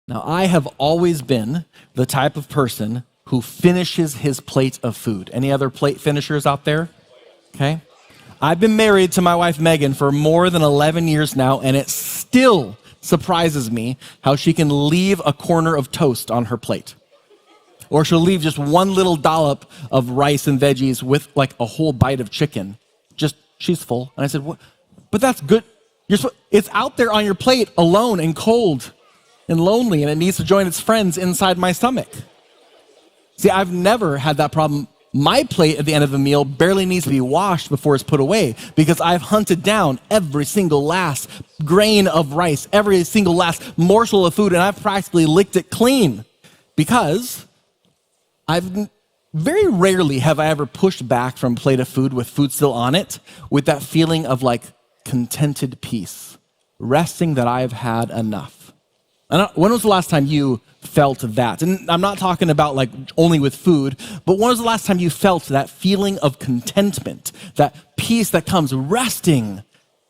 Now, I have always been the type of person who finishes his plate of food. Any other plate finishers out there? Okay. I've been married to my wife, Megan, for more than 11 years now, and it still surprises me how she can leave a corner of toast on her plate. Or she'll leave just one little dollop of rice and veggies with like a whole bite of chicken. She's full. And I said, what? But that's good. It's out there on your plate alone and cold and lonely, and it needs to join its friends inside my stomach. See, I've never had that problem. My plate at the end of a meal barely needs to be washed before it's put away because I've hunted down every single last grain of rice, every single last morsel of food, and I've practically licked it clean because very rarely have I ever pushed back from a plate of food with food still on it with that feeling of like contented peace, resting that I've had enough. And when was the last time you felt that? And I'm not talking about like only with food, but when was the last time you felt that feeling of contentment, that peace that comes resting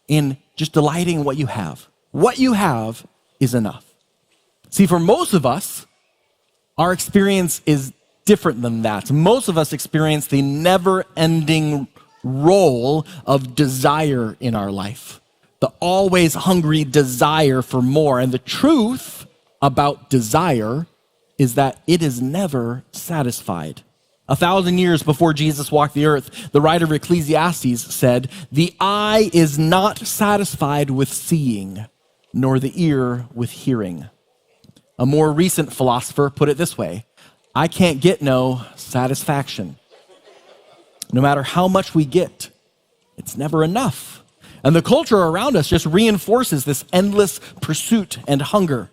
in just delighting in what you have? What you have is enough. See, for most of us, our experience is different than that. Most of us experience the never-ending role of desire in our life, the always hungry desire for more. And the truth about desire is that it is never satisfied. 1,000 years before Jesus walked the earth, the writer of Ecclesiastes said, "The eye is not satisfied with seeing, nor the ear with hearing." A more recent philosopher put it this way: I can't get no satisfaction. No matter how much we get, it's never enough. And the culture around us just reinforces this endless pursuit and hunger.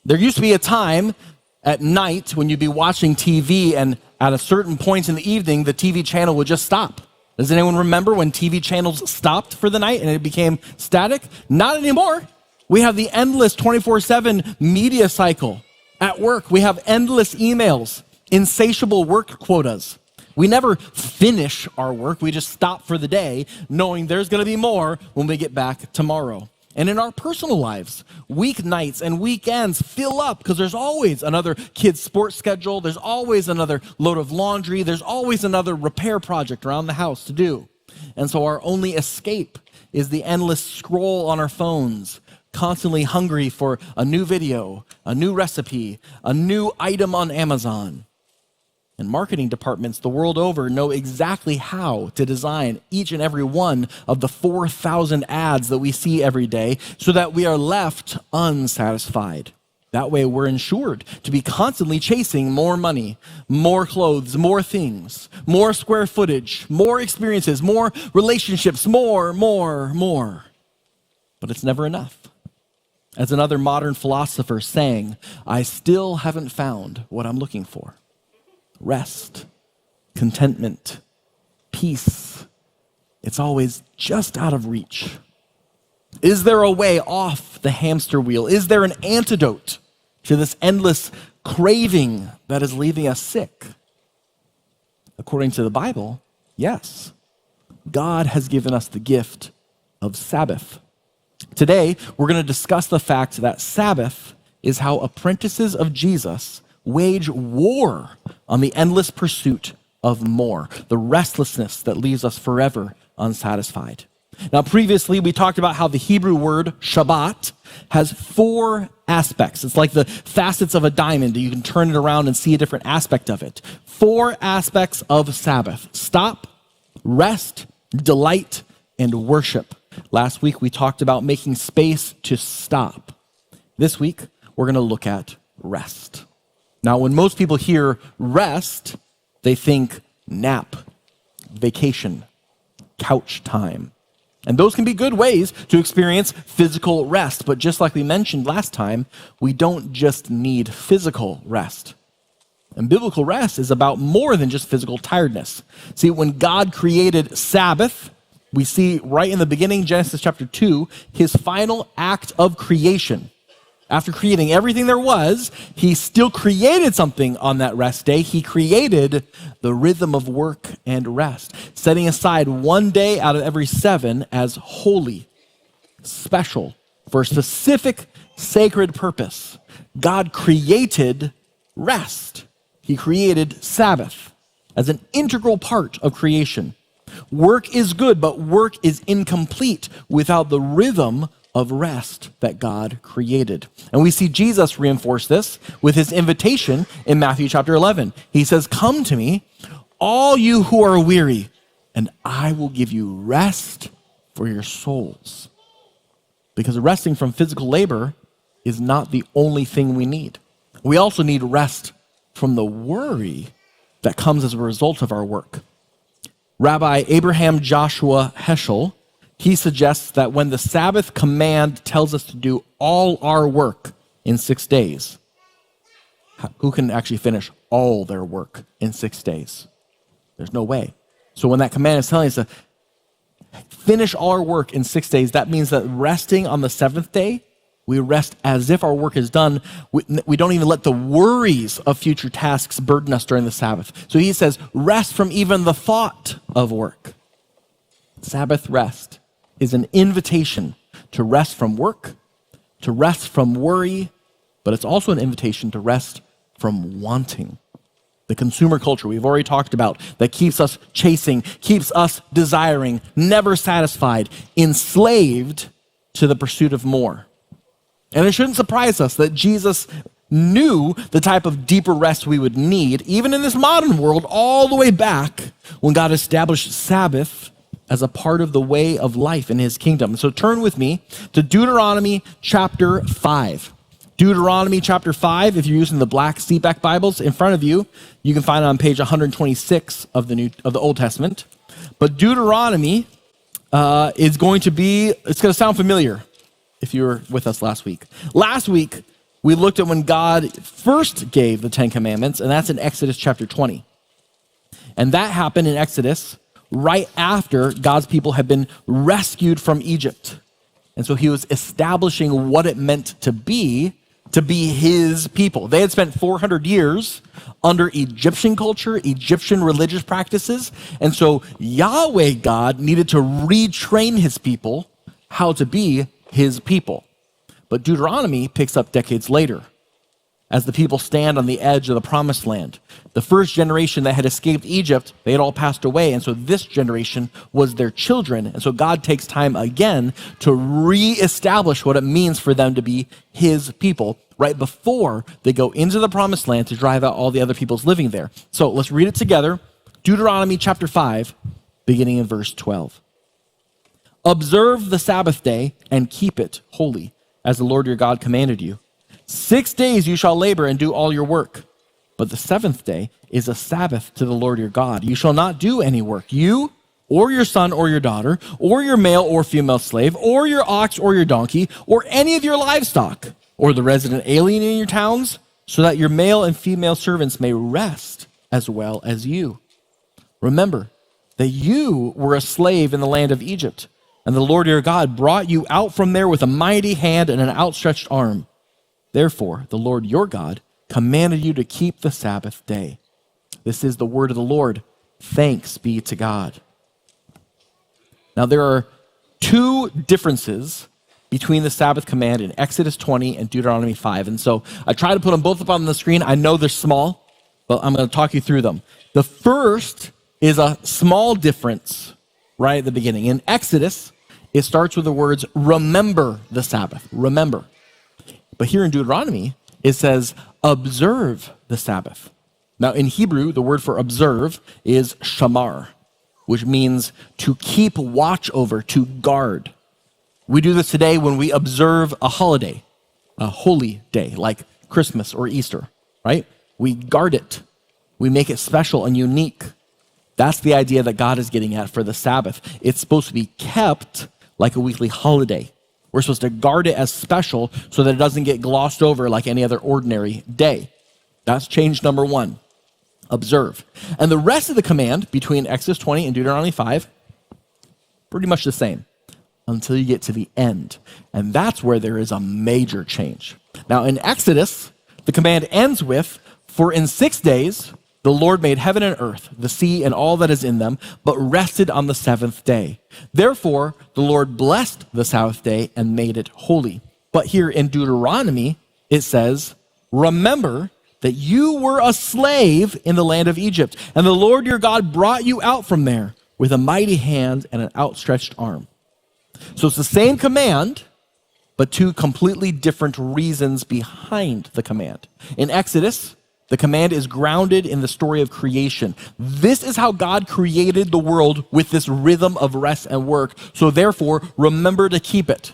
There used to be a time at night when you'd be watching TV and at a certain point in the evening, the TV channel would just stop. Does anyone remember when TV channels stopped for the night and it became static? Not anymore. We have the endless 24/7 media cycle. At work, we have endless emails, insatiable work quotas. We never finish our work. We just stop for the day, knowing there's going to be more when we get back tomorrow. And in our personal lives, weeknights and weekends fill up because there's always another kid's sports schedule. There's always another load of laundry. There's always another repair project around the house to do. And so our only escape is the endless scroll on our phones, constantly hungry for a new video, a new recipe, a new item on Amazon. And marketing departments the world over know exactly how to design each and every one of the 4,000 ads that we see every day so that we are left unsatisfied. That way we're ensured to be constantly chasing more money, more clothes, more things, more square footage, more experiences, more relationships, more. But it's never enough. As another modern philosopher saying, I still haven't found what I'm looking for. Rest, contentment, peace. It's always just out of reach. Is there a way off the hamster wheel? Is there an antidote to this endless craving that is leaving us sick? According to the Bible, yes. God has given us the gift of Sabbath. Today, we're going to discuss the fact that Sabbath is how apprentices of Jesus wage war on the endless pursuit of more, the restlessness that leaves us forever unsatisfied. Now, previously, we talked about how the Hebrew word Shabbat has 4 aspects. It's like the facets of a diamond. You can turn it around and see a different aspect of it. 4 aspects of Sabbath: stop, rest, delight, and worship. Last week, we talked about making space to stop. This week, we're going to look at rest. Now, when most people hear rest, they think nap, vacation, couch time. And those can be good ways to experience physical rest. But just like we mentioned last time, we don't just need physical rest. And biblical rest is about more than just physical tiredness. See, when God created Sabbath, we see right in the beginning, Genesis chapter 2, his final act of creation. After creating everything there was, he still created something on that rest day. He created the rhythm of work and rest, setting aside one day out of every 7 as holy, special, for a specific sacred purpose, God created rest. He created Sabbath as an integral part of creation. Work is good, but work is incomplete without the rhythm of rest that God created. And we see Jesus reinforce this with his invitation in Matthew chapter 11. He says, "Come to me, all you who are weary, and I will give you rest for your souls." Because resting from physical labor is not the only thing we need. We also need rest from the worry that comes as a result of our work. Rabbi Abraham Joshua Heschel, he suggests that when the Sabbath command tells us to do all our work in 6 days, who can actually finish all their work in 6 days? There's no way. So when that command is telling us to finish all our work in 6 days, that means that resting on the seventh day, we rest as if our work is done. We don't even let the worries of future tasks burden us during the Sabbath. So he says, rest from even the thought of work. Sabbath rest is an invitation to rest from work, to rest from worry, but it's also an invitation to rest from wanting. The consumer culture we've already talked about that keeps us chasing, keeps us desiring, never satisfied, enslaved to the pursuit of more. And it shouldn't surprise us that Jesus knew the type of deeper rest we would need, even in this modern world, all the way back when God established Sabbath as a part of the way of life in his kingdom. So turn with me to Deuteronomy chapter 5. Deuteronomy chapter 5, if you're using the black seatback Bibles in front of you, you can find it on page 126 of the Old Testament. But Deuteronomy is going to sound familiar if you were with us last week. Last week, we looked at when God first gave the Ten Commandments, and that's in Exodus chapter 20. And that happened in Exodus right after God's people had been rescued from Egypt. And so he was establishing what it meant to be his people. They had spent 400 years under Egyptian culture, Egyptian religious practices. And so Yahweh God needed to retrain his people how to be his people. But Deuteronomy picks up decades later as the people stand on the edge of the promised land. The first generation that had escaped Egypt, they had all passed away. And so this generation was their children. And so God takes time again to reestablish what it means for them to be his people right before they go into the promised land to drive out all the other peoples living there. So let's read it together. Deuteronomy chapter 5, beginning in verse 12. Observe the Sabbath day and keep it holy, as the Lord your God commanded you. 6 days you shall labor and do all your work. But the seventh day is a Sabbath to the Lord your God. You shall not do any work, you or your son or your daughter, or your male or female slave, or your ox or your donkey, or any of your livestock, or the resident alien in your towns, so that your male and female servants may rest as well as you. Remember that you were a slave in the land of Egypt, and the Lord your God brought you out from there with a mighty hand and an outstretched arm. Therefore, the Lord your God commanded you to keep the Sabbath day. This is the word of the Lord. Thanks be to God. Now, there are two differences between the Sabbath command in Exodus 20 and Deuteronomy 5. And so I try to put them both up on the screen. I know they're small, but I'm going to talk you through them. The first is a small difference right at the beginning. In Exodus, it starts with the words, remember the Sabbath, remember. But here in Deuteronomy, it says, observe the Sabbath. Now in Hebrew, the word for observe is shamar, which means to keep watch over, to guard. We do this today when we observe a holiday, a holy day, like Christmas or Easter, right? We guard it. We make it special and unique. That's the idea that God is getting at for the Sabbath. It's supposed to be kept like a weekly holiday. We're supposed to guard it as special so that it doesn't get glossed over like any other ordinary day. That's change number one. Observe. And the rest of the command between Exodus 20 and Deuteronomy 5, pretty much the same until you get to the end. And that's where there is a major change. Now in Exodus, the command ends with, for in 6 days, the Lord made heaven and earth, the sea and all that is in them, but rested on the seventh day. Therefore, the Lord blessed the Sabbath day and made it holy. But here in Deuteronomy, it says, remember that you were a slave in the land of Egypt, and the Lord your God brought you out from there with a mighty hand and an outstretched arm. So it's the same command, but two completely different reasons behind the command. In Exodus, the command is grounded in the story of creation. This is how God created the world with this rhythm of rest and work. So therefore, remember to keep it.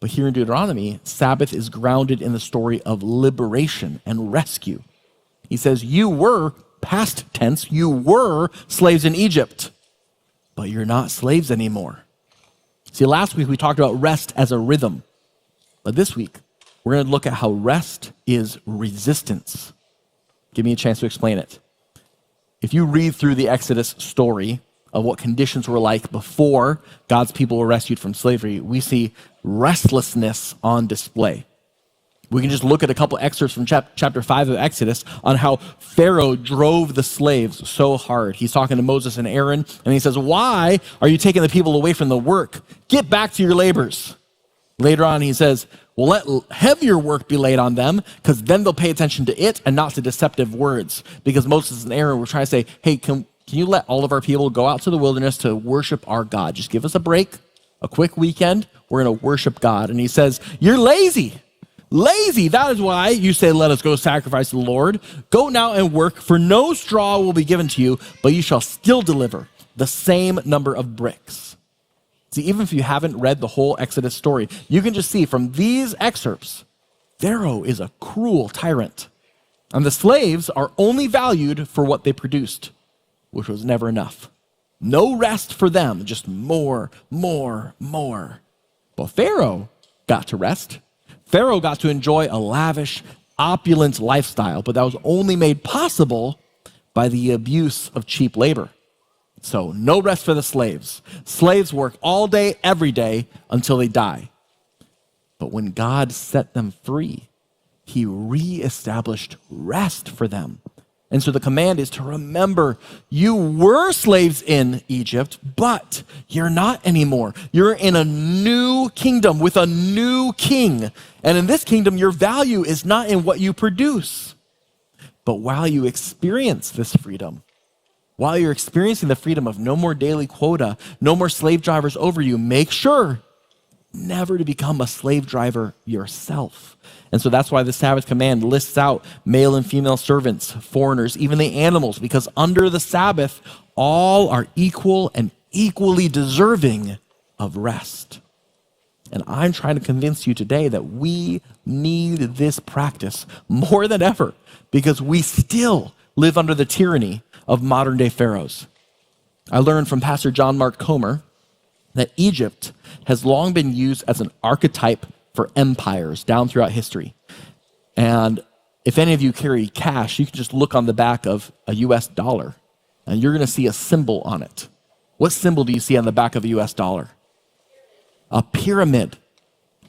But here in Deuteronomy, Sabbath is grounded in the story of liberation and rescue. He says, you were, past tense, you were slaves in Egypt, but you're not slaves anymore. See, last week we talked about rest as a rhythm. But this week, we're going to look at how rest is resistance. Give me a chance to explain it. If you read through the Exodus story of what conditions were like before God's people were rescued from slavery, we see restlessness on display. We can just look at a couple excerpts from chapter 5 of Exodus on how Pharaoh drove the slaves so hard. He's talking to Moses and Aaron, and he says, why are you taking the people away from the work? Get back to your labors. Later on, he says, well, let heavier work be laid on them, because then they'll pay attention to it and not to deceptive words. Because Moses and Aaron were trying to say, hey, can you let all of our people go out to the wilderness to worship our God? Just give us a break, a quick weekend. We're going to worship God. And he says, you're lazy. Lazy, that is why you say, let us go sacrifice to the Lord. Go now and work, for no straw will be given to you, but you shall still deliver the same number of bricks. See, even if you haven't read the whole Exodus story, you can just see from these excerpts, Pharaoh is a cruel tyrant. And the slaves are only valued for what they produced, which was never enough. No rest for them, just more, more, more. But Pharaoh got to rest. Pharaoh got to enjoy a lavish, opulent lifestyle, but that was only made possible by the abuse of cheap labor. So no rest for the slaves. Slaves work all day, every day, until they die. But when God set them free, he reestablished rest for them. And so the command is to remember, you were slaves in Egypt, but you're not anymore. You're in a new kingdom with a new king. And in this kingdom, your value is not in what you produce. But while you experience this freedom, while you're experiencing the freedom of no more daily quota, no more slave drivers over you, make sure never to become a slave driver yourself. And so that's why the Sabbath command lists out male and female servants, foreigners, even the animals, because under the Sabbath, all are equal and equally deserving of rest. And I'm trying to convince you today that we need this practice more than ever, because we still live under the tyranny of modern day pharaohs. I learned from Pastor John Mark Comer that Egypt has long been used as an archetype for empires down throughout history. And if any of you carry cash, you can just look on the back of a US dollar and you're going to see a symbol on it. What symbol do you see on the back of a US dollar? A pyramid.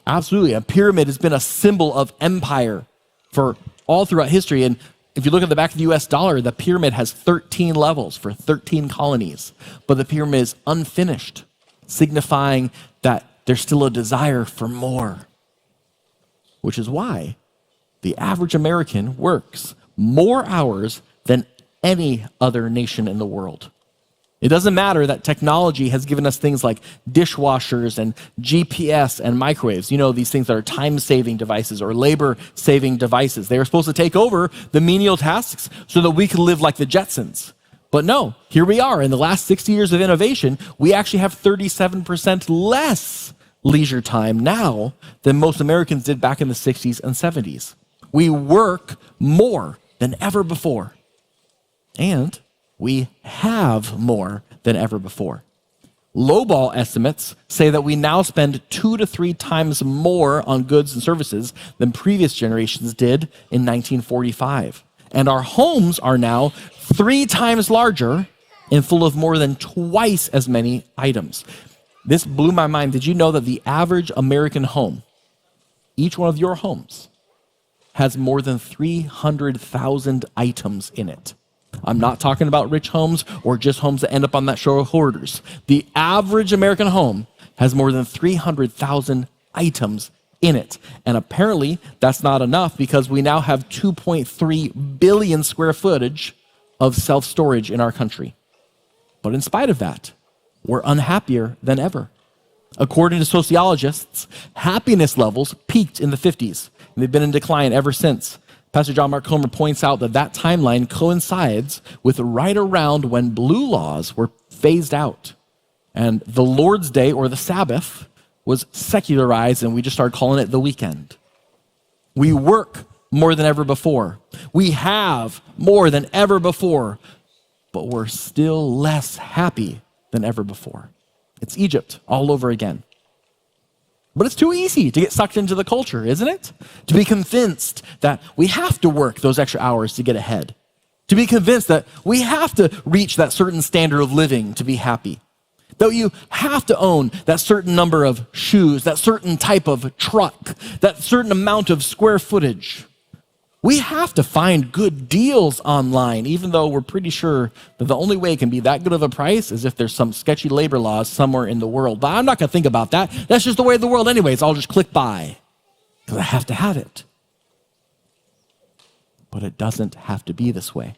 Absolutely. A pyramid has been a symbol of empire for all throughout history. And if you look at the back of the US dollar, the pyramid has 13 levels for 13 colonies, but the pyramid is unfinished, signifying that there's still a desire for more. Which is why the average American works more hours than any other nation in the world. It doesn't matter that technology has given us things like dishwashers and GPS and microwaves. You know, these things that are time-saving devices or labor-saving devices. They are supposed to take over the menial tasks so that we can live like the Jetsons. But no, here we are. In the last 60 years of innovation, we actually have 37% less leisure time now than most Americans did back in the 60s and 70s. We work more than ever before. And we have more than ever before. Lowball estimates say that we now spend 2 to 3 times more on goods and services than previous generations did in 1945. And our homes are now 3 times larger and full of more than twice as many items. This blew my mind. Did you know that the average American home, each one of your homes, has more than 300,000 items in it? I'm not talking about rich homes or just homes that end up on that show of Hoarders. The average American home has more than 300,000 items in it. And apparently that's not enough because we now have 2.3 billion square footage of self-storage in our country. But in spite of that, we're unhappier than ever. According to sociologists, happiness levels peaked in the 50s, and they've been in decline ever since. Pastor John Mark Comer points out that timeline coincides with right around when blue laws were phased out. And the Lord's Day, or the Sabbath, was secularized, and we just started calling it the weekend. We work more than ever before. We have more than ever before, but we're still less happy than ever before. It's Egypt all over again. But it's too easy to get sucked into the culture, isn't it? To be convinced that we have to work those extra hours to get ahead. To be convinced that we have to reach that certain standard of living to be happy. That you have to own that certain number of shoes, that certain type of truck, that certain amount of square footage. We have to find good deals online, even though we're pretty sure that the only way it can be that good of a price is if there's some sketchy labor laws somewhere in the world. But I'm not going to think about that. That's just the way of the world anyways. I'll just click buy because I have to have it. But it doesn't have to be this way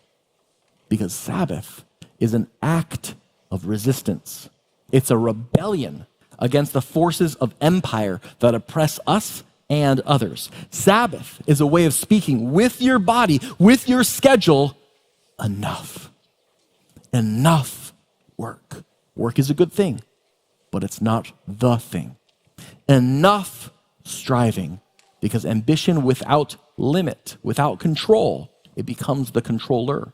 because Sabbath is an act of resistance. It's a rebellion against the forces of empire that oppress us and others. Sabbath is a way of speaking with your body, with your schedule, enough. Enough work. Work is a good thing, but it's not the thing. Enough striving, because ambition without limit, without control, it becomes the controller.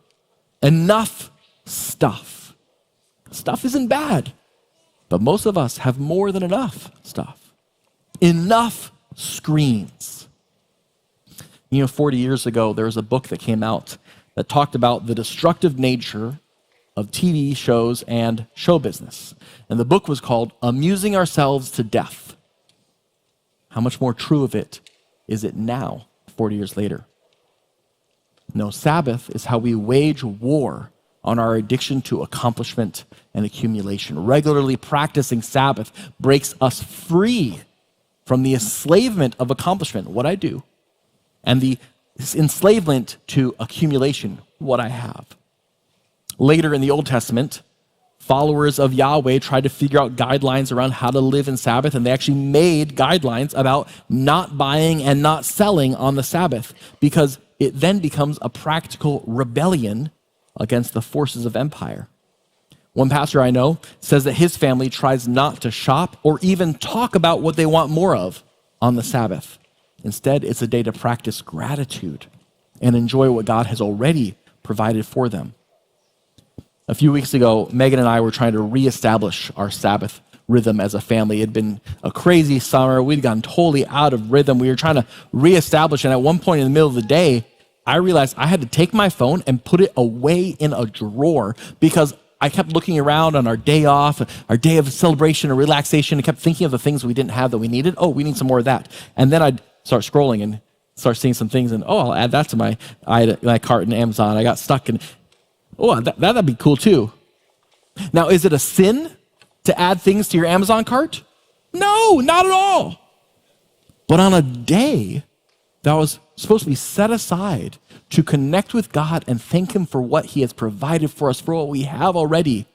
Enough stuff. Stuff isn't bad, but most of us have more than enough stuff. Enough screens. 40 years ago, there was a book that came out that talked about the destructive nature of TV shows and show business. And the book was called Amusing Ourselves to Death. How much more true of it is it now, 40 years later? No, Sabbath is how we wage war on our addiction to accomplishment and accumulation. Regularly practicing Sabbath breaks us free from the enslavement of accomplishment, what I do, and the enslavement to accumulation, what I have. Later in the Old Testament, followers of Yahweh tried to figure out guidelines around how to live in Sabbath, and they actually made guidelines about not buying and not selling on the Sabbath, because it then becomes a practical rebellion against the forces of empire. One pastor I know says that his family tries not to shop or even talk about what they want more of on the Sabbath. Instead, it's a day to practice gratitude and enjoy what God has already provided for them. A few weeks ago, Megan and I were trying to reestablish our Sabbath rhythm as a family. It had been a crazy summer. We'd gotten totally out of rhythm. We were trying to reestablish, and at one point in the middle of the day, I realized I had to take my phone and put it away in a drawer because I kept looking around on our day off, our day of celebration or relaxation, and kept thinking of the things we didn't have that we needed. Oh, we need some more of that. And then I'd start scrolling and start seeing some things, and I'll add that to my cart in Amazon. I got stuck, and that'd be cool too. Now, is it a sin to add things to your Amazon cart? No, not at all. But on a day that was supposed to be set aside to connect with God and thank Him for what He has provided for us, for what we have already.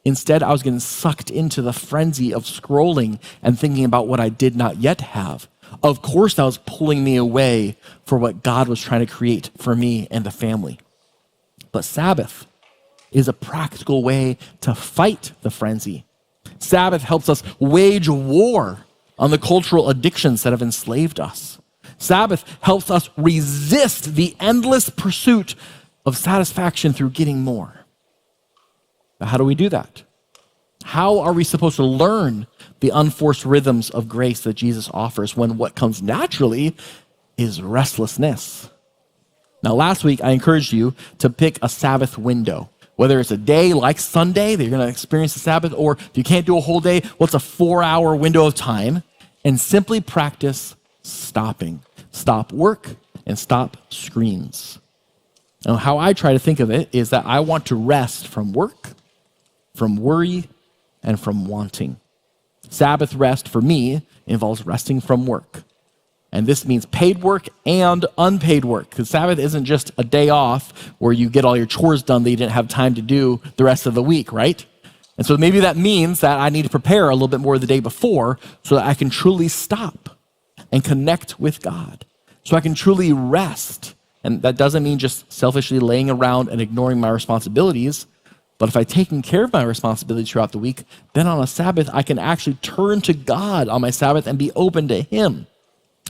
Instead, I was getting sucked into the frenzy of scrolling and thinking about what I did not yet have. Of course, that was pulling me away for what God was trying to create for me and the family. But Sabbath is a practical way to fight the frenzy. Sabbath helps us wage war on the cultural addictions that have enslaved us. Sabbath helps us resist the endless pursuit of satisfaction through getting more. But how do we do that? How are we supposed to learn the unforced rhythms of grace that Jesus offers when what comes naturally is restlessness? Now, last week, I encouraged you to pick a Sabbath window. Whether it's a day like Sunday that you're going to experience the Sabbath, or if you can't do a whole day, what's a 4-hour window of time? And simply practice stopping. Stop work and stop screens. Now, how I try to think of it is that I want to rest from work, from worry, and from wanting. Sabbath rest for me involves resting from work. And this means paid work and unpaid work, because Sabbath isn't just a day off where you get all your chores done that you didn't have time to do the rest of the week, right? And so maybe that means that I need to prepare a little bit more the day before so that I can truly stop and connect with God, so I can truly rest. And that doesn't mean just selfishly laying around and ignoring my responsibilities, but if I've taken care of my responsibilities throughout the week, then on a Sabbath, I can actually turn to God on my Sabbath and be open to Him.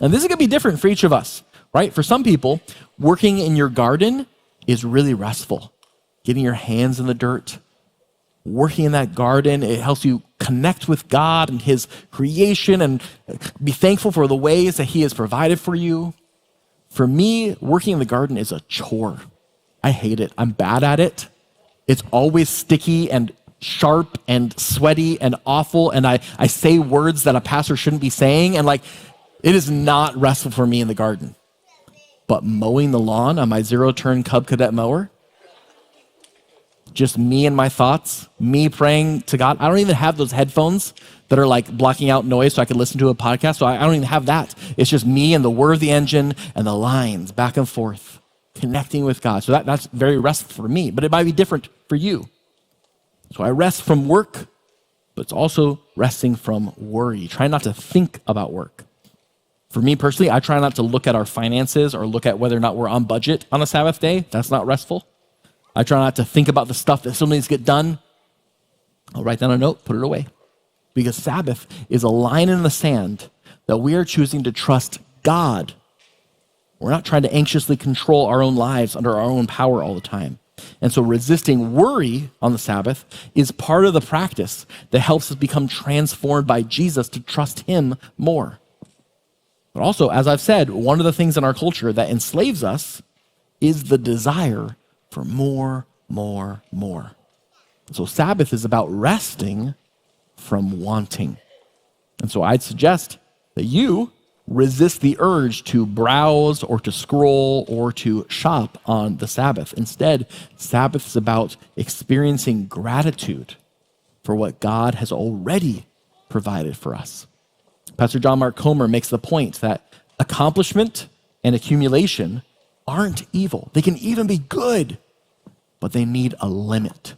And this is gonna be different for each of us, right? For some people, working in your garden is really restful. Getting your hands in the dirt, working in that garden, it helps you connect with God and His creation and be thankful for the ways that He has provided for you. For me, working in the garden is a chore. I hate it. I'm bad at it. It's always sticky and sharp and sweaty and awful, and I say words that a pastor shouldn't be saying, and it is not restful for me in the garden. But mowing the lawn on my zero-turn Cub Cadet mower, just me and my thoughts, me praying to God. I don't even have those headphones that are blocking out noise so I can listen to a podcast, so I don't even have that. It's just me and the whir of the engine and the lines back and forth, connecting with God. So that's very restful for me, but it might be different for you. So I rest from work, but it's also resting from worry. Try not to think about work. For me personally, I try not to look at our finances or look at whether or not we're on budget on a Sabbath day. That's not restful. I try not to think about the stuff that still needs to get done. I'll write down a note, put it away. Because Sabbath is a line in the sand that we are choosing to trust God. We're not trying to anxiously control our own lives under our own power all the time. And so resisting worry on the Sabbath is part of the practice that helps us become transformed by Jesus to trust Him more. But also, as I've said, one of the things in our culture that enslaves us is the desire for more. So Sabbath is about resting from wanting. And so I'd suggest that you resist the urge to browse or to scroll or to shop on the Sabbath. Instead, Sabbath is about experiencing gratitude for what God has already provided for us. Pastor John Mark Comer makes the point that accomplishment and accumulation aren't evil. They can even be good, but they need a limit.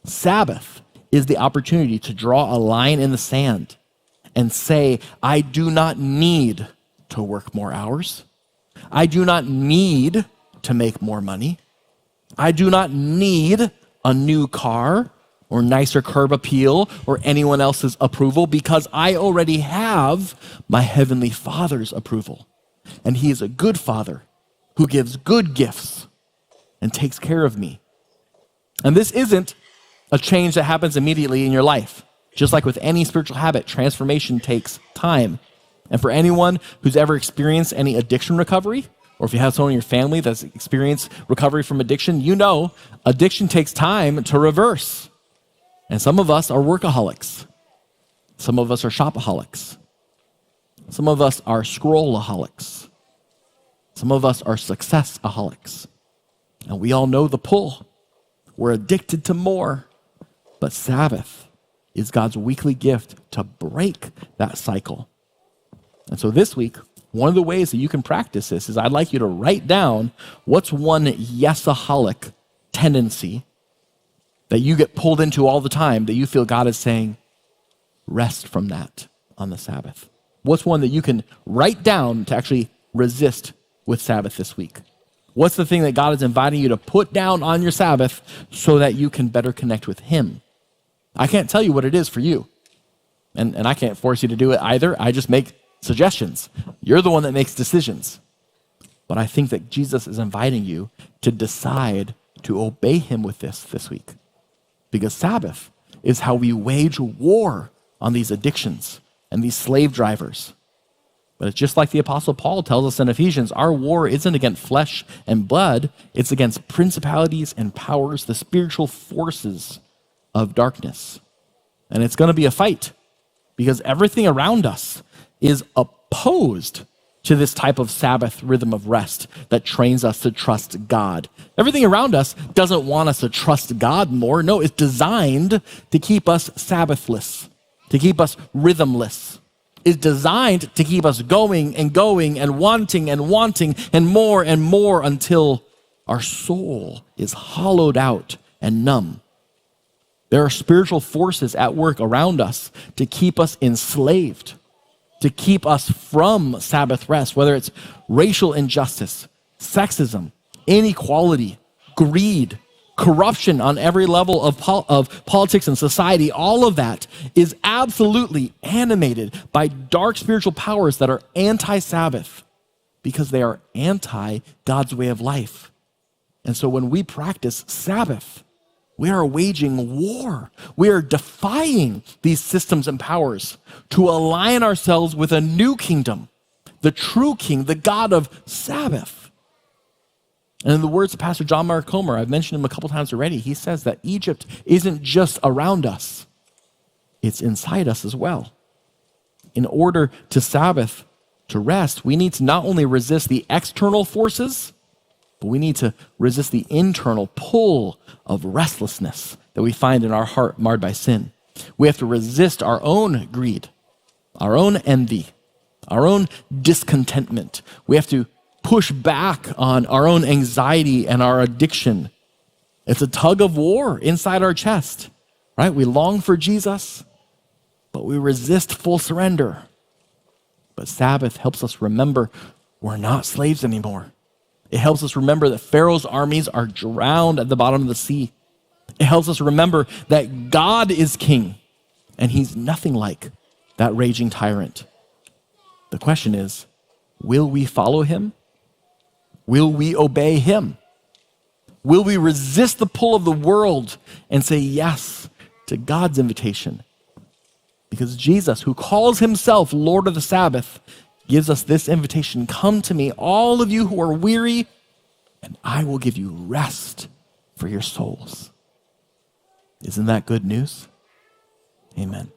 Sabbath is the opportunity to draw a line in the sand and say, I do not need to work more hours. I do not need to make more money. I do not need a new car or nicer curb appeal or anyone else's approval, because I already have my Heavenly Father's approval. And He is a good Father who gives good gifts and takes care of me. And this isn't a change that happens immediately in your life. Just like with any spiritual habit, transformation takes time. And for anyone who's ever experienced any addiction recovery, or if you have someone in your family that's experienced recovery from addiction, you know addiction takes time to reverse. And some of us are workaholics. Some of us are shopaholics. Some of us are scrollaholics. Some of us are successaholics. And we all know the pull. We're addicted to more. But Sabbath is God's weekly gift to break that cycle. And so this week, one of the ways that you can practice this is I'd like you to write down what's one yesaholic tendency that you get pulled into all the time that you feel God is saying, rest from that on the Sabbath. What's one that you can write down to actually resist with Sabbath this week? What's the thing that God is inviting you to put down on your Sabbath so that you can better connect with Him? I can't tell you what it is for you. And I can't force you to do it either. I just make suggestions. You're the one that makes decisions. But I think that Jesus is inviting you to decide to obey Him with this week. Because Sabbath is how we wage war on these addictions and these slave drivers. But it's just like the Apostle Paul tells us in Ephesians, our war isn't against flesh and blood, it's against principalities and powers, the spiritual forces of darkness. And it's going to be a fight because everything around us is opposed to this type of Sabbath rhythm of rest that trains us to trust God. Everything around us doesn't want us to trust God more. No, it's designed to keep us Sabbathless, to keep us rhythmless. is designed to keep us going and going and wanting and more until our soul is hollowed out and numb. There are spiritual forces at work around us to keep us enslaved, to keep us from Sabbath rest, whether it's racial injustice, sexism, inequality, greed, corruption on every level of politics and society. All of that is absolutely animated by dark spiritual powers that are anti-Sabbath because they are anti God's way of life. And so when we practice Sabbath, we are waging war. We are defying these systems and powers to align ourselves with a new kingdom, the true king, the God of Sabbath. And in the words of Pastor John Mark Comer, I've mentioned him a couple times already, he says that Egypt isn't just around us, it's inside us as well. In order to Sabbath, to rest, we need to not only resist the external forces, but we need to resist the internal pull of restlessness that we find in our heart marred by sin. We have to resist our own greed, our own envy, our own discontentment. We have to push back on our own anxiety and our addiction. It's a tug of war inside our chest, right? We long for Jesus, but we resist full surrender. But Sabbath helps us remember we're not slaves anymore. It helps us remember that Pharaoh's armies are drowned at the bottom of the sea. It helps us remember that God is king, and he's nothing like that raging tyrant. The question is, will we follow him? Will we obey him? Will we resist the pull of the world and say yes to God's invitation? Because Jesus, who calls himself Lord of the Sabbath, gives us this invitation: come to me, all of you who are weary, and I will give you rest for your souls. Isn't that good news? Amen.